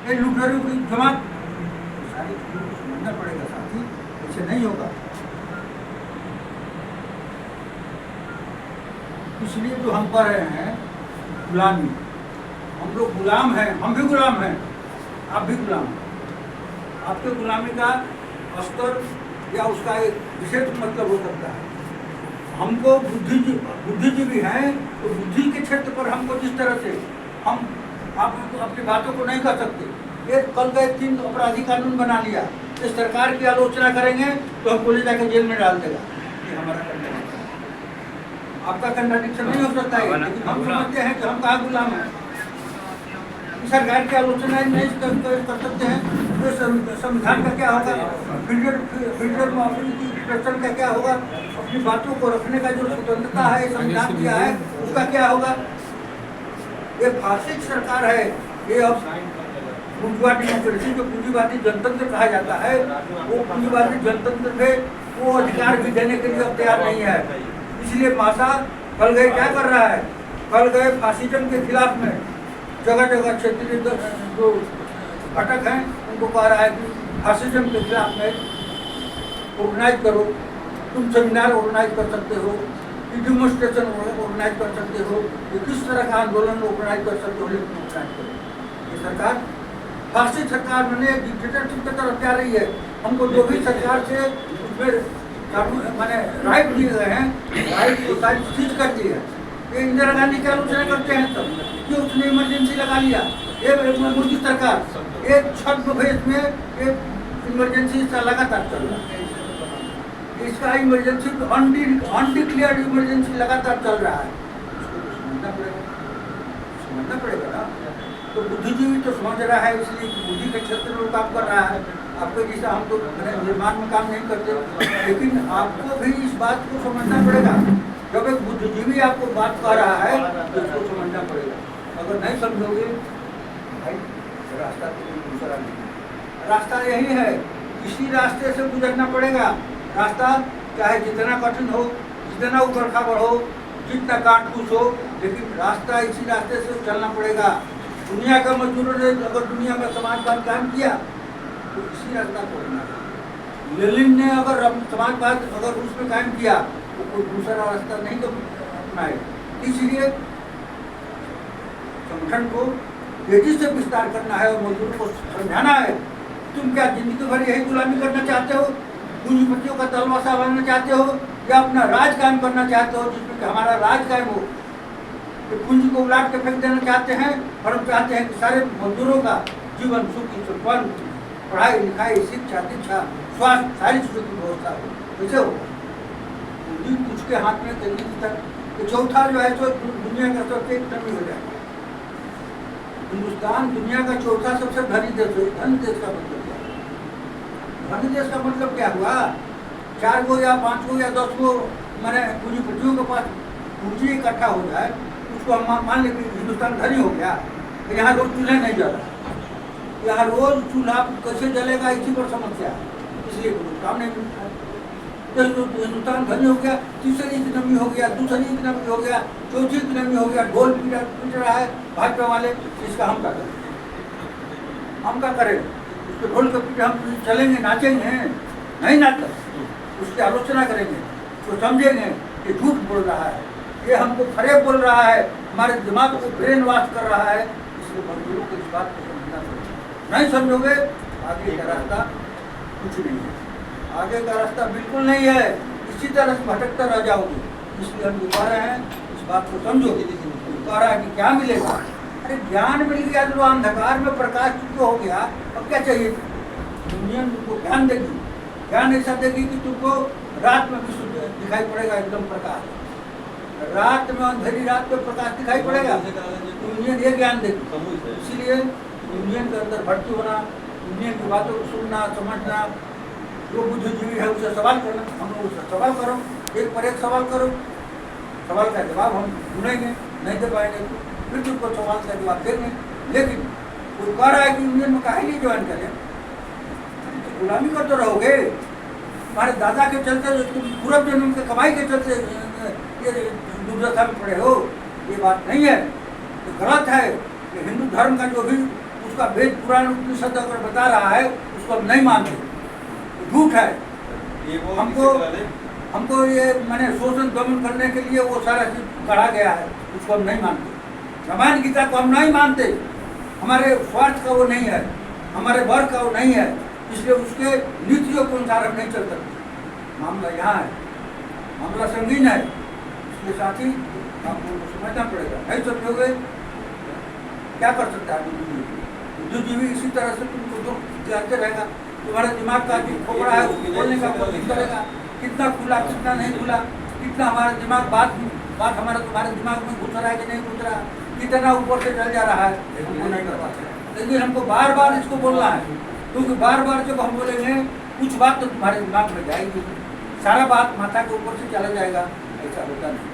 ये लुटेरों की जमात, सारी चीजों को समझना पड़ेगा साथी, ऐसे नहीं होगा। इसलिए जो हम कर रहे हैं गुलामी, हम लोग गुलाम हैं, हम भी गुलाम हैं, आप भी गुलाम हैं। आपके गुलामी का स्तर या उसका एक विशेष मतलब हो सकता है। हमको बुद्धिजीवी हैं तो बुद्धि के क्षेत्र पर हमको जिस तरह से हम आप अपनी बातों को नहीं कर सकते। ये कल गए 3 अपराधी कानून बना लिया, इस सरकार की आलोचना करेंगे तो हमको ले जाकर जेल में डाल देगा। ये हमारा कंट्राडिक्शन है। आपका कंट्राडिक्शन नहीं हो सकता है, लेकिन हम समझते हैं कि हम कहाँ गुलाम हैं। सरकार की आलोचना नहीं कर सकते हैं तो संविधान का क्या होगा, फ्रीडम ऑफ एक्सप्रेशन का क्या होगा, अपनी बातों को रखने का जो स्वतंत्रता है संविधान दिया है उसका क्या होगा। ये फासिस्ट सरकार है। ये अब पूंजीवादी डेमोक्रेसी, जो पूंजीवादी जनतंत्र कहा जाता है, वो पूंजीवादी जनतंत्र में वो अधिकार भी देने के लिए अब तैयार नहीं है। इसलिए मासा कल गए क्या कर रहा है, कल गए फासिज्म के खिलाफ में जगह जगह क्षेत्रीय जो घटक हैं उनको कह रहा है कि फासिज्म के खिलाफ में ऑर्गेनाइज करो, तुम सेमिनार ऑर्गेनाइज कर सकते हो, डेमोन्स्ट्रेशन ऑर्गेनाइज कर सकते हो, किस तरह का आंदोलन ऑर्गेनाइज कर सकते हो, लेकिन ऑर्गेनाइज करो। ये सरकार फासिस्ट सरकार मैंने डिक्टेटरशिप की तरफ जा रही है। हमको जो भी सरकार से उसमें मैंने राइट दिए गए हैं, राइट को सारी चीज कर दी है। ये इंदिरा गांधी की आलोचना करते हैं सब कि उसने इमरजेंसी लगा लिया। ये मोदी सरकार एक छद्म भेष में एक इमरजेंसी लगातार चल रहा है। इसका इमरजेंसी अनडिक्लेयर्ड इमरजेंसी लगातार चल रहा है। समझना पड़ेगा ना। तो बुद्धिजीवी तो समझ रहा है, इसलिए बुद्धि के क्षेत्र में काम कर रहा है। आपको जैसा हम तो निर्माण में काम नहीं करते, लेकिन आपको भी इस बात को समझना पड़ेगा। जब एक बुद्धिजीवी आपको बात कह रहा है तो इसको समझना पड़ेगा। अगर नहीं समझोगे भाई, रास्ता तो दूसरा नहीं, रास्ता यही है, इसी रास्ते से गुजरना पड़ेगा। रास्ता चाहे जितना कठिन हो, जितना ऊपर खाबड़ हो, जितना काट कूच हो, लेकिन रास्ता इसी रास्ते से चलना पड़ेगा। दुनिया का मजदूरों ने अगर दुनिया में समाजवाद कायम किया तो इसी रास्ता को लेना। लेनिन ने अगर समाजवाद अगर उसमें कायम किया तो कोई दूसरा रास्ता नहीं अपनाए। इसलिए संगठन को तेजी से विस्तार करना है और मजदूरों को समझाना है, तुम क्या जिंदगी भर यही गुलामी करना चाहते हो, पूंजीपतियों का तलवासा बनना चाहते हो, या अपना राज कायम करना चाहते हो जिसमें कि हमारा राज कायम हो। तो पूंजी को उलाट के फेंक देना चाहते हैं और हम चाहते हैं कि सारे मजदूरों का जीवन सुखी संपन्न, पढ़ाई लिखाई शिक्षा दीक्षा स्वास्थ्य सारी चीजों की व्यवस्था हो। कैसे हो? पूंजी उसके हाथ में तेजी तक तो चौथा जो है तो दुनिया का सबसे धनी हो जाएगा। हिंदुस्तान दुनिया का चौथा सबसे धनी देश है। धनी देश का मतलब क्या? धनी देश का मतलब क्या हुआ? 4 गो या 5 गो या 10 गो मैंने पूंजीपतियों के पास पूंजी इकट्ठा हो जाए, उसको हम मान लें कि हिंदुस्तान धनी हो गया। तो यहाँ रोज चूल्हा नहीं जल रहा, यहाँ रोज चूल्हा कैसे जलेगा इसी पर समस्या है, इसलिए काम नहीं मिलता है। तो हिंदुस्तान धनी हो गया, तीसरी इकनॉमी हो गया, दूसरी इकनॉमी हो गया, चौथी इकनॉमी हो गया, ढोल पीट रहा है भाजपा वाले, इसका हम क्या करें? हम क्या करें? उसके ढोल के पीछे हम चलेंगे, नाचेंगे? नहीं नाचते, उसकी आलोचना करेंगे, तो समझेंगे कि झूठ बोल रहा है, ये हमको फरेब बोल रहा है, हमारे दिमाग को ब्रेन वॉश कर रहा है। इसलिए मजदूरों को इस बात को समझना पड़ेगा। नहीं समझोगे आगे का रास्ता कुछ नहीं है, आगे का रास्ता बिल्कुल नहीं है, इसी तरह से भटकते रह जाओगे। इसलिए हम कह रहे हैं इस बात को समझो। कह रहा है कि क्या मिलेगा? अरे ज्ञान मिल गया तो अंधकार में प्रकाश तुमको हो गया, अब क्या चाहिए? दुनिया तुमको ज्ञान देगी, ज्ञान ऐसा देगी कि तुमको रात में भी दिखाई पड़ेगा एकदम प्रकाश, रात में अंधेरी रात में प्रकाश दिखाई पड़ेगा। यूनियन ये ज्ञान देगी। इसीलिए यूनियन के अंदर भर्ती होना, यूनियन की बातों को सुनना समझना, जो बुद्धिजीवी है उसे सवाल करना। हम लोग उससे सवाल करो, एक पर एक सवाल करो, सवाल का जवाब हम ढूंढेंगे, नहीं दे पाएंगे तो फिर तुमको सवाल का जवाब देंगे। लेकिन वो कह रहा है कि यूनियन में काहे नहीं ज्वाइन करें, तो गुलामी करते रहोगे। हमारे दादा के चलते पूर्व जन्म के कमाई के चलते ये दुर्दशा में पड़े हो, ये बात नहीं है, ये गलत है। कि हिंदू धर्म का जो भी कुछ उसका वेद पुराण उपनिषद अगर बता रहा है उसको हम नहीं मानते, झूठ है। हमको ये मैंने शोषण दमन करने के लिए वो सारा चीज कहा गया है, उसको हम नहीं मानते। रामायण गीता को हम नहीं मानते, हमारे स्वार्थ का वो नहीं है, हमारे वर्ग का वो नहीं है, इसलिए उसके नीतियों के अनुसार हम नहीं चल सकते। मामला यहाँ है, मामला संगीन है, इसलिए साथी आपको समझना पड़ेगा। नहीं समझोगे क्या कर सकता है बुद्धिजीवी? इसी तरह से तुमको दुख जानते रहेगा, तुम्हारे दिमाग का जो खोपड़ा है उसको बोलने का कोशिश करेगा, कितना खुला कितना नहीं खुला, कितना हमारा दिमाग बात हमारा तुम्हारे दिमाग में घुस रहा है कि नहीं घुस रहा, कितना ऊपर से चल जा रहा है, हमको नहीं कर पाते। लेकिन हमको बार बार इसको बोलना है, क्योंकि बार बार जब हम बोलेंगे कुछ बात तो तुम्हारे दिमाग में जाएगी, सारा बात माथा के ऊपर से चला जाएगा, ऐसा होता नहीं।